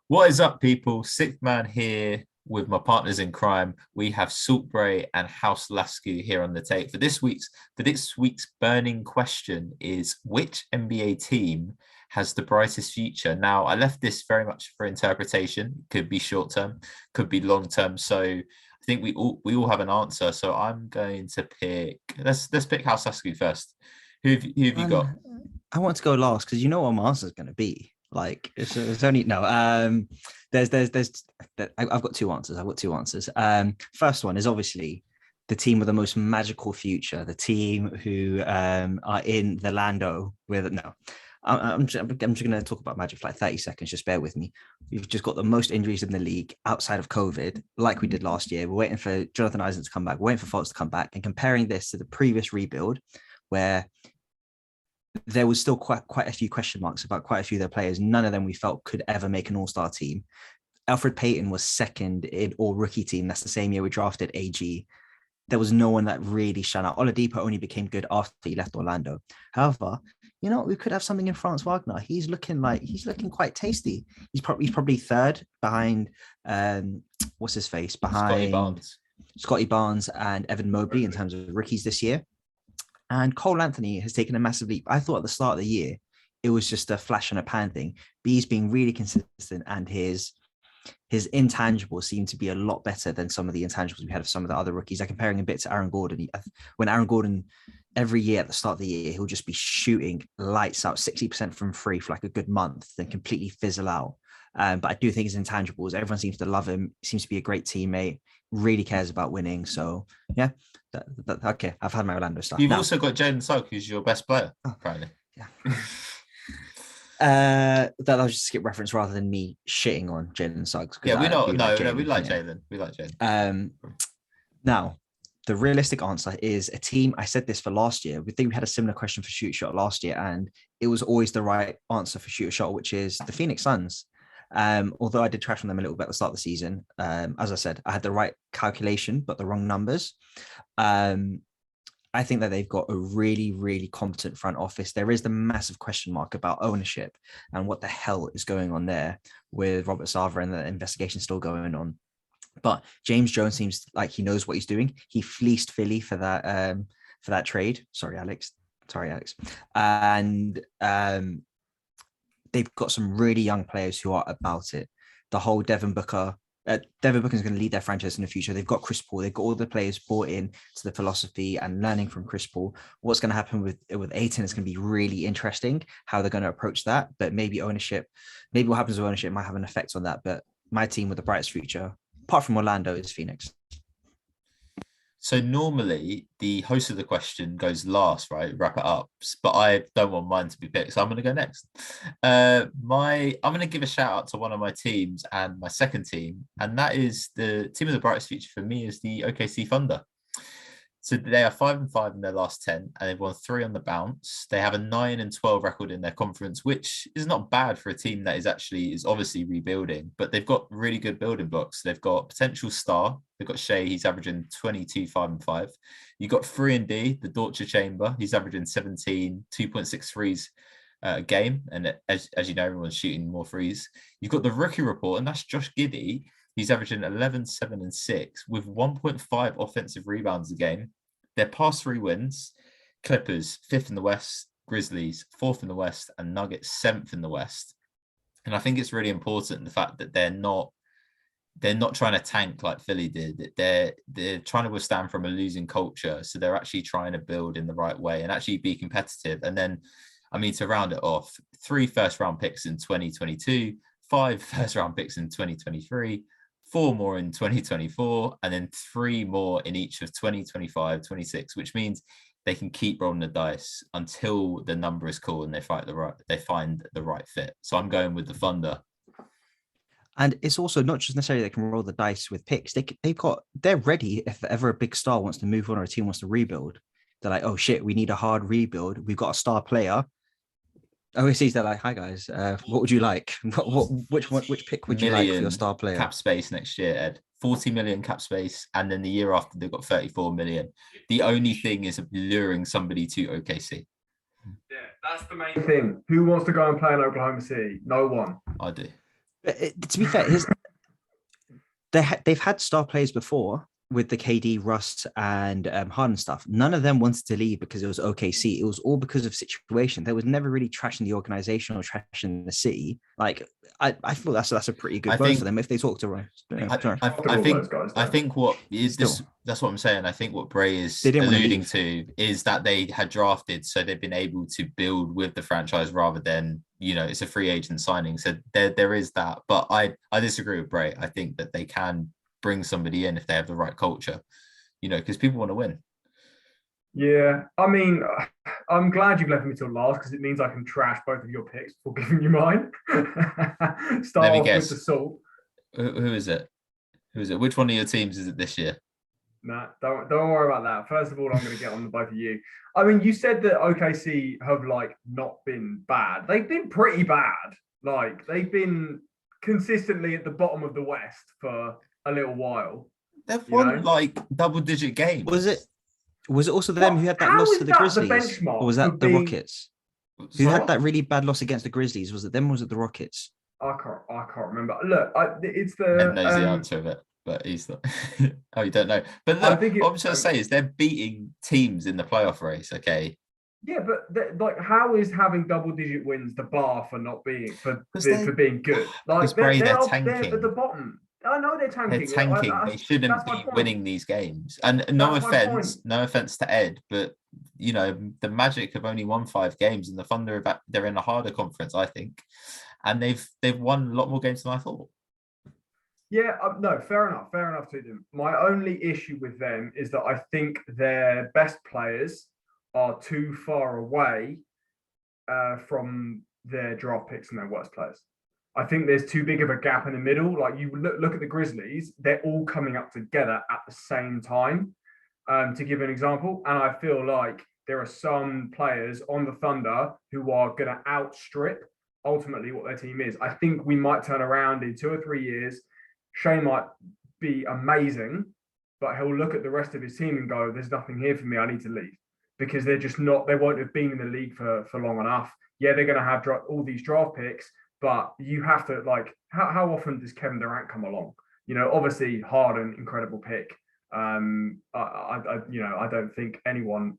What is up, people? Sixth man here with my partners in crime. We have Salt Bray and House Lasku here on the tape. For this week's burning question is which NBA team has the brightest future? Now, I left this very much for interpretation. Could be short term, could be long term. So I think we all have an answer. So I'm going to pick. Let's pick House Lasku first. Who have you got? I want to go last because you know what my answer is going to be. Like it's only no. I've got two answers. First one is obviously the team with the most magical future, the team who are in the Lando with no. I'm just going to talk about Magic for like 30 seconds. Just bear with me. We've just got the most injuries in the league outside of COVID, like we did last year. We're waiting for Jonathan Eisen to come back. We're waiting for Fultz to come back. And comparing this to the previous rebuild, where there was still quite a few question marks about quite a few of their players. None of them we felt could ever make an all-star team. Alfred Payton was second in all rookie team. That's the same year we drafted AG. There was no one that really shone out. Oladipo only became good after he left Orlando. However, we could have something in Franz Wagner. He's looking quite tasty. He's probably third behind what's his face? Behind Scotty Barnes and Evan Mobley in terms of rookies this year. And Cole Anthony has taken a massive leap. I thought at the start of the year, it was just a flash in a pan thing. But he's being really consistent, and his intangibles seem to be a lot better than some of the intangibles we had of some of the other rookies. I'm comparing a bit to Aaron Gordon. When Aaron Gordon, every year at the start of the year, he'll just be shooting lights out, 60% from free for like a good month, then completely fizzle out. But I do think his intangibles, everyone seems to love him. He seems to be a great teammate, really cares about winning. So yeah, okay, I've had my Orlando stuff. You've also got Jalen Suggs, who's your best player, apparently. Yeah. That was just a skip reference rather than me shitting on Jalen Suggs. Yeah, we like Jalen. We like Jalen. Now, the realistic answer is a team. I said this for last year. We think we had a similar question for shoot shot last year, and it was always the right answer for shoot shot, which is the Phoenix Suns. Although I did trash on them a little bit at the start of the season. As I said, I had the right calculation, but the wrong numbers. I think that they've got a really, really competent front office. There is the massive question mark about ownership and what the hell is going on there with Robert Sarver and the investigation still going on. But James Jones seems like he knows what he's doing. He fleeced Philly for that trade. Sorry, Alex. And they've got some really young players who are about it. The whole Devin Booker is going to lead their franchise in the future. They've got Chris Paul. They've got all the players bought in to the philosophy and learning from Chris Paul. What's going to happen with Ayton is going to be really interesting, how they're going to approach that. But maybe what happens with ownership might have an effect on that. But my team with the brightest future, apart from Orlando, is Phoenix. So normally the host of the question goes last, right? Wrap it up. But I don't want mine to be picked, so I'm going to go next. I'm going to give a shout out to one of my teams and my second team, and that is the team of the brightest future for me is the OKC Thunder. So they are 5-5 in their last 10, and they've won 3 on the bounce. They have a 9-12 record in their conference, which is not bad for a team that is obviously rebuilding, but they've got really good building blocks. They've got potential star. They've got Shea. He's averaging 22, 5 and 5. You've got 3-D, the Dortcher Chamber. He's averaging 17, 2.6 threes a game. And as you know, everyone's shooting more threes. You've got the rookie report, and that's Josh Giddey. He's averaging 11, 7 and 6 with 1.5 offensive rebounds a game. Their past 3 wins, Clippers 5th in the West, Grizzlies 4th in the West, and Nuggets 7th in the West. And I think it's really important the fact that they're not trying to tank like Philly did. They're trying to withstand from a losing culture. So they're actually trying to build in the right way and actually be competitive. And then, to round it off, 3 first-round picks in 2022, 5 first-round picks in 2023, 4 more in 2024, and then 3 more in each of 2025, 26, which means they can keep rolling the dice until the number is cool and they find the right fit. So I'm going with the Thunder. And it's also not just necessarily they can roll the dice with picks. They're ready if ever a big star wants to move on or a team wants to rebuild. They're like, oh shit, we need a hard rebuild. We've got a star player. OSCs, they're like, hi guys, what would you like? Which pick would you like for your star player? Cap space next year, Ed. 40 million cap space, and then the year after they've got 34 million. The only thing is luring somebody to OKC. Yeah, that's the main thing. Who wants to go and play in Oklahoma City? No one. I do. To be fair, they've had star players before with the KD, Russ, and Harden stuff. None of them wanted to leave because it was OKC. It was all because of situation. There was never really trash in the organization or trash in the city. Like I thought that's a pretty good I bonus think for them if they talk to Russ. I think what is Still. this, that's what I'm saying. I think what Bray is They didn't wanna alluding leave. to is that they had drafted, so they've been able to build with the franchise rather than, it's a free agent signing. So there is that. But I disagree with Bray. I think that they can bring somebody in if they have the right culture, because people want to win. Yeah, I mean, I'm glad you've left me till last because it means I can trash both of your picks before giving you mine. Start off with the salt. Who is it? Who is it? Which one of your teams is it this year? Nah, don't worry about that. First of all, I'm going to get on the both of you. I mean, you said that OKC have not been bad. They've been pretty bad. They've been consistently at the bottom of the West for a little while. They've won double-digit games. Was it also them who had that loss to the Grizzlies? Or was that the Rockets? Who had that really bad loss against the Grizzlies? Was it them or was it the Rockets? I can't remember. Look, it's the... Ben knows the answer of it, but he's not... Oh, you don't know. But look, what I'm trying to say is they're beating teams in the playoff race, okay? Yeah, but how is having double-digit wins the bar for not being... for being good? They're tanking. They're at the bottom. I know they're tanking. They're tanking. They shouldn't be winning these games. And no offense to Ed, but the Magic have only won 5 games, and the Thunder they're in a harder conference, I think, and they've won a lot more games than I thought. Yeah, no, fair enough to them. My only issue with them is that I think their best players are too far away from their draft picks and their worst players. I think there's too big of a gap in the middle. You look at the Grizzlies, they're all coming up together at the same time, to give an example. And I feel like there are some players on the Thunder who are going to outstrip ultimately what their team is. I think we might turn around in 2 or 3 years. Shea might be amazing, but he'll look at the rest of his team and go, there's nothing here for me. I need to leave, because they're just not, they won't have been in the league for long enough. Yeah, they're going to have all these draft picks, but you have to how often does Kevin Durant come along? Obviously Harden, incredible pick. I don't think everyone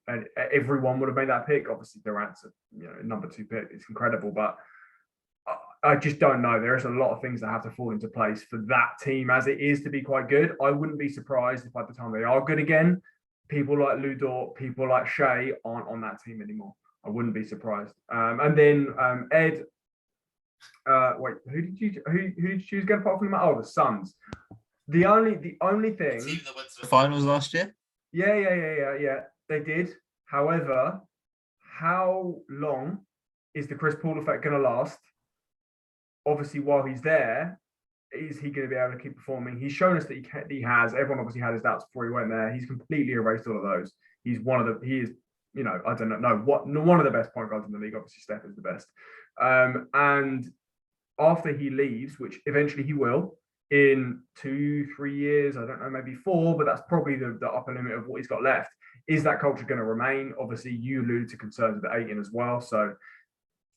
would have made that pick. Obviously Durant's a number 2 pick. It's incredible, but I just don't know. There's a lot of things that have to fall into place for that team as it is to be quite good. I wouldn't be surprised if by the time they are good again, people like Lou Dort, people like Shea aren't on that team anymore. I wouldn't be surprised. And then Ed. Wait, who did you choose again apart from that? Oh, the Suns. The only thing. The team that went to the finals last year? Yeah. They did. However, how long is the Chris Paul effect going to last? Obviously, while he's there, is he going to be able to keep performing? He's shown us that he has. Everyone obviously had his doubts before he went there. He's completely erased all of those. He is, I don't know one of the best point guards in the league. Obviously, Steph is the best. And after he leaves, which eventually he will, in 2-3 years, I don't know, maybe 4, but that's probably the upper limit of what he's got left. Is that culture going to remain? Obviously, you alluded to concerns with the Aiton as well. So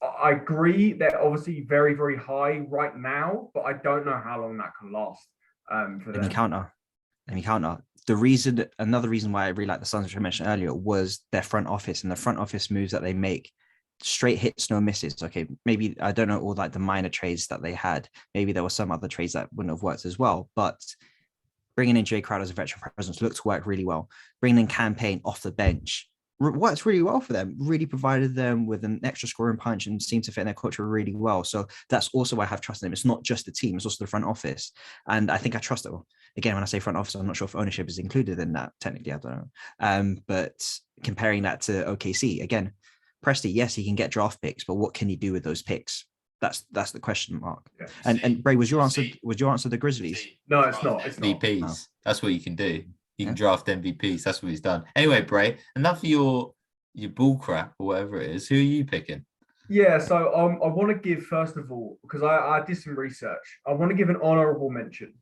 I agree they're obviously very, very high right now, but I don't know how long that can last for them. Let me counter. Another reason why I really like the Suns, which I mentioned earlier, was their front office and the front office moves that they make. Straight hits, no misses. Okay, maybe I don't know all the minor trades that they had. Maybe there were some other trades that wouldn't have worked as well. But bringing in Jay Crowder as a veteran presence looked to work really well. Bringing in Campaign off the bench worked really well for them. Really provided them with an extra scoring punch and seemed to fit in their culture really well. So that's also why I have trust in them. It's not just the team; it's also the front office, and I think I trust it. Again, when I say front office, I'm not sure if ownership is included in that. Technically, I don't know. But comparing that to OKC again. Presti, yes, he can get draft picks, but what can he do with those picks? That's the question mark. Yeah. And Bray, was your answer the Grizzlies? No, it's not. It's MVPs. not. That's what you can do. You can draft MVPs. That's what he's done. Anyway, Bray, enough of your bull crap or whatever it is. Who are you picking? Yeah, so I want to give, first of all, because I did some research, I want to give an honorable mention.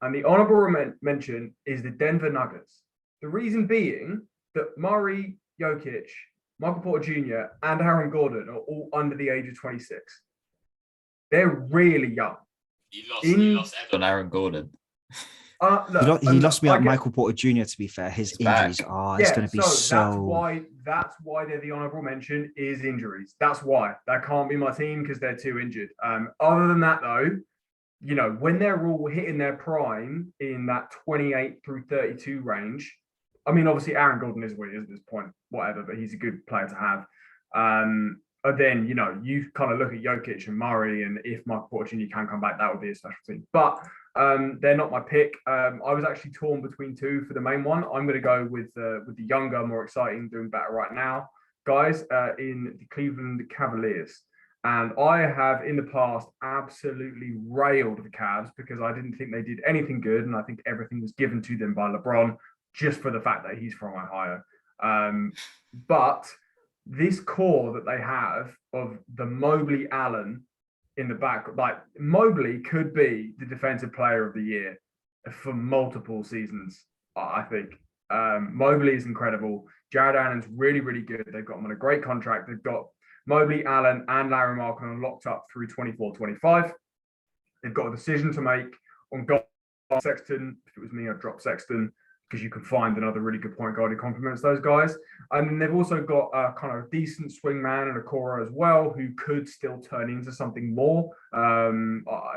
And the honorable mention is the Denver Nuggets. The reason being that Murray, Jokic, Michael Porter Jr. and Aaron Gordon are all under the age of 26. They're really young. You lost Ed on Aaron Gordon. Look, he lost me I at get- Michael Porter Jr. To be fair, his He's back. injuries it's going to be so. That's why they're the honourable mention is injuries. That's why that can't be my team because they're too injured. Other than that, though, you know, when they're all hitting their prime in that 28 through 32 range, I mean, obviously Aaron Gordon is what he is at this point, whatever, but he's a good player to have. But then, you know, you kind of look at Jokic and Murray, and if Michael Porter Jr. can come back, that would be a special team. But they're not my pick. I was actually torn between two for the main one. I'm going to go with the younger, more exciting, doing better right now guys in the Cleveland Cavaliers. And I have in the past absolutely railed the Cavs because I didn't think they did anything good, and I think everything was given to them by LeBron just for the fact that he's from Ohio. But this core that they have of the Mobley Allen in the back, like Mobley could be the defensive player of the year for multiple seasons, I think. Mobley is incredible. Jared Allen's really, really good. They've got him on a great contract. They've got Mobley, Allen, and Larry Markkinen locked up through 24-25. They've got a decision to make on Sexton. If it was me, I'd drop Sexton because you can find another really good point guard who complements those guys. And then they've also got a kind of decent swing man and a Cora as well, who could still turn into something more.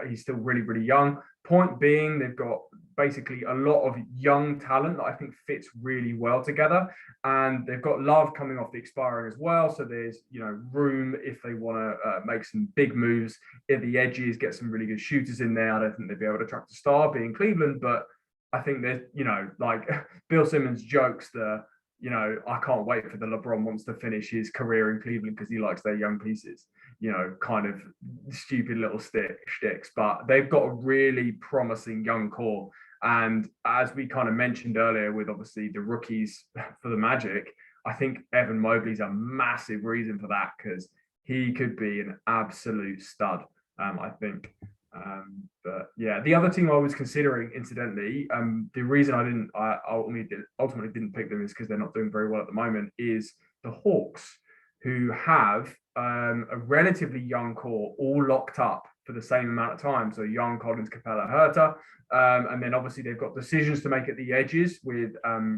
He's still really, really young. Point being, they've got basically a lot of young talent that I think fits really well together. And they've got Love coming off the expiring as well. So there's, you know, room if they want to make some big moves at the edges, get some really good shooters in there. I don't think they'd be able to attract a star being Cleveland, but I think there's, you know, like Bill Simmons jokes that, you know, I can't wait for the LeBron wants to finish his career in Cleveland because he likes their young pieces, you know, kind of stupid little sticks. But they've got a really promising young core. And as we kind of mentioned earlier with obviously the rookies for the Magic, I think Evan Mobley's a massive reason for that because he could be an absolute stud, I think. But yeah, the other team I was considering, incidentally, the reason I ultimately didn't pick them is because they're not doing very well at the moment, is the Hawks, who have a relatively young core all locked up for the same amount of time. So Young, Collins, Capella, Herter. And then obviously they've got decisions to make at the edges with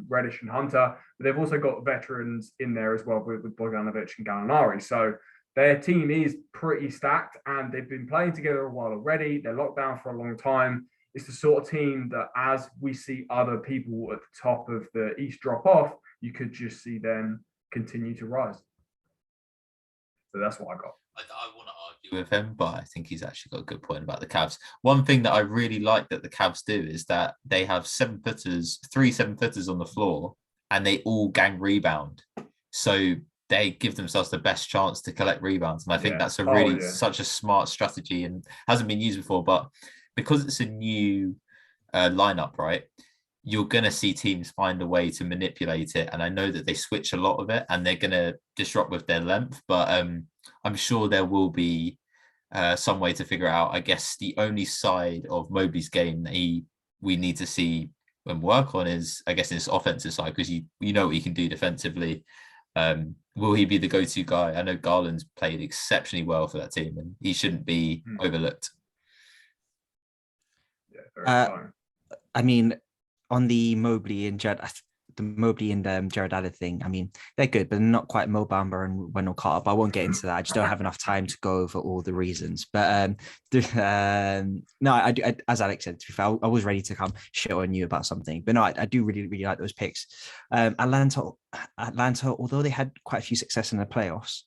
Reddish and Hunter, but they've also got veterans in there as well with Bogdanovic and Gallinari. So their team is pretty stacked and they've been playing together a while already. They're locked down for a long time. It's the sort of team that as we see other people at the top of the East drop off, you could just see them continue to rise. So that's what I got. I want to argue with him, but I think he's actually got a good point about the Cavs. One thing that I really like that the Cavs do is that they have 3 7-footers on the floor and they all gang rebound. So they give themselves the best chance to collect rebounds. And I think that's such a smart strategy and hasn't been used before. But because it's a new lineup, right, you're going to see teams find a way to manipulate it. And I know that they switch a lot of it and they're going to disrupt with their length. But I'm sure there will be some way to figure out. I guess the only side of Mobley's game that we need to see and work on is, I guess, in his offensive side, because you know what he can do defensively. Will he be the go-to guy? I know Garland's played exceptionally well for that team and he shouldn't be overlooked. Yeah, very I mean, on the Mobley and Jared Allen thing, I mean, they're good, but not quite Mo Bamba and Wendell Carter. But I won't get into that. I just don't have enough time to go over all the reasons. But no, I do. As Alex said, to be fair, I was ready to come shit on you about something. But no, I do really, really like those picks. Atlanta, although they had quite a few success in the playoffs,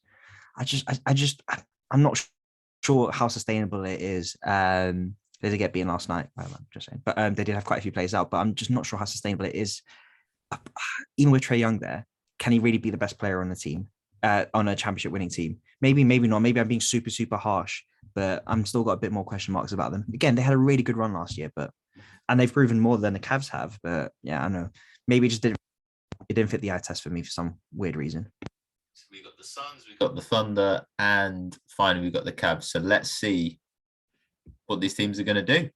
I'm not sure how sustainable it is. They did get beaten last night. I'm just saying, but they did have quite a few plays out. But I'm just not sure how sustainable it is. Even with Trae Young there, can he really be the best player on the team, on a championship winning team? Maybe not. Maybe I'm being super, super harsh, but I'm still got a bit more question marks about them. Again, they had a really good run last year, and they've proven more than the Cavs have. But yeah, I know. Maybe it didn't fit the eye test for me for some weird reason. So we got the Suns, we got the Thunder, and finally we got the Cavs. So let's see what these teams are going to do.